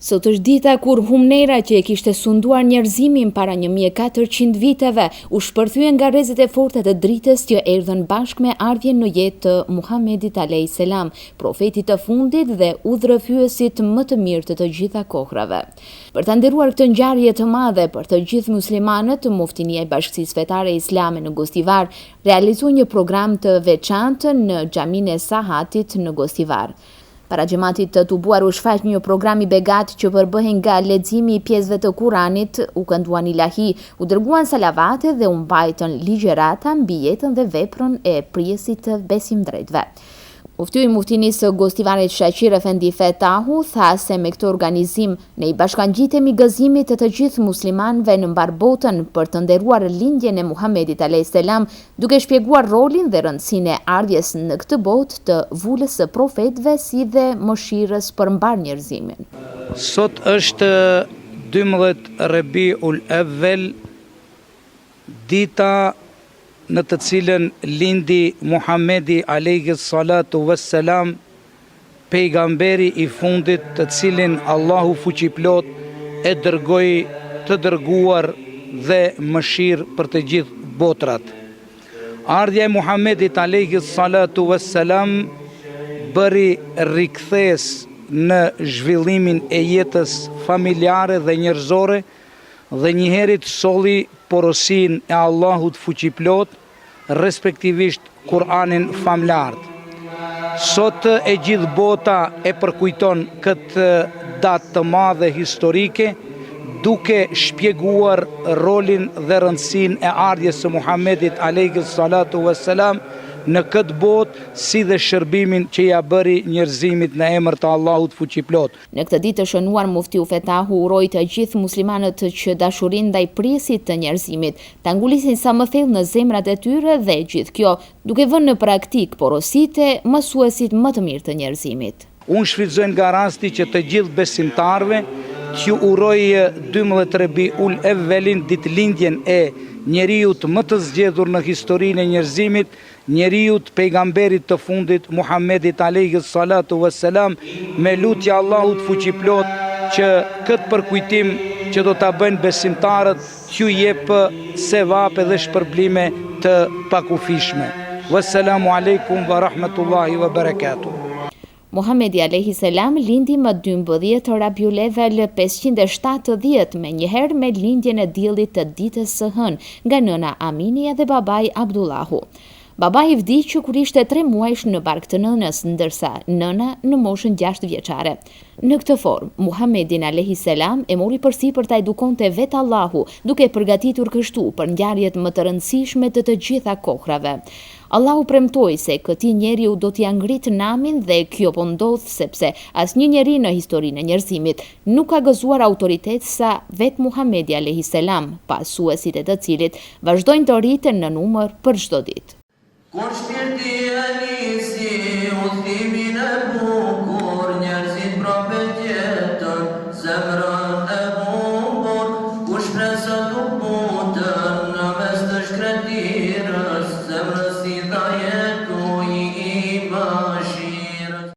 Sot është dita kur Humnera, që e kishte sunduar njerëzimin para 1400 viteve, u shpërthye nga rrezet e forta të dritës që erdhën bashkë me ardhjen në jetë të Muhamedit alayhis salam, profetit të fundit dhe udhërrëfyesit më të mirë të gjitha kohërave. Për ta nderuar këtë ngjarje të madhe për të gjithë muslimanët, Muftinia e Bashkisë Fetare Islame në Gostivar realizoi një program të veçantë në xhaminë e Sahatit në Gostivar. Para xhamatit të tubuar u shfaq një program i begat që përbëhej nga leximi i pjesëve të Kuranit, u kënduan ilahi, u dërguan salavate dhe u mbajtën ligjërata mbi jetën dhe veprën e prijesit të besimdrejtëve. Muftyi i Muftinisë së Gostivarit Shaqir Efendi Fetahu tha se me këtë organizim ne i bashkangjitemi gëzimit të gjithë muslimanëve në mbar botën për të nderuar lindjen e Muhamedit alayhis salam, duke shpjeguar rolin dhe rëndësinë e ardhjes në këtë botë të vulës së profetëve si dhe mëshirës për mbar njerëzimin. Sot është 12 Rabiul Awwal, dita në të cilën lindi Muhamedi alayhis salatu wassalam, pejgamberi i fundit të cilin Allahu fuqiplot e dërgoi të dërguar dhe mëshirë për të gjithë botrat. Ardhja e Muhamedit alayhis salatu wassalam bëri rikthesë në zhvillimin e jetës familjare dhe njerëzore dhe njëherët solli porosin e Allahut fuqiplot, respektivisht Kur'anin famlar. Sot e gjithë bota e përkujton këtë datë të madhe historike, duke shpjeguar rolin dhe rëndësinë e ardhjes së Muhamedit alayhis salatu wassalam në këtë botë, si dhe shërbimin që ja bëri njerëzimit në emër të Allahut fuqiplot. Në këtë ditë të shënuar, Muftiu Fetahu uroi të gjithë muslimanët që dashurinë ndaj prijesit të njerëzimit ta ngulisin sa më thellë në zemrat e tyre dhe gjithë kjo duke vënë në praktik porositë e mësuesit më të mirë të njerëzimit. Unë shfrytëzoj nga rasti që të gjithë besimtarëve që uroj 12 Rabiul Awwalin, ditëlindjen e njeriut më të zgjedhur në historinë e njerëzimit, njeriut pejgamberit të fundit Muhamedit alayhis salatu wassalam, me lutje Allahut fuqiplot që këtë përkujtim që do ta bëjnë besimtarët t'ju jep sevape dhe shpërblime të pakufishme. Wassalamu alaikum wa rahmatullahi wa barakatuh. Muhamedi alayhis salam lindi më 12 Rabiul Awwal 570, me njëherë me lindjen e diellit të ditës së hënë nga nëna Aminia dhe babai Abdullahu. Babai vdiq kur ishte 3 muajsh në bark të nënës, ndërsa nëna në moshën 6 vjeçare. Në këtë formë, Muhamedin alayhis salam e mori përsipër ta edukonte vetë Allahu, duke përgatitur kështu për ngjarjet më të rëndësishme të gjitha kohërave. Allahu premtoi se këtij njeriu do t'ia ngritë namin dhe kjo po ndodh sepse asnjë njeri në historinë e njerëzimit nuk ka gëzuar autoritet sa vetë Muhamedi alayhis salam, pasuesit e të cilit vazhdojnë të rriten në numër për çdo ditë. Kur shpirti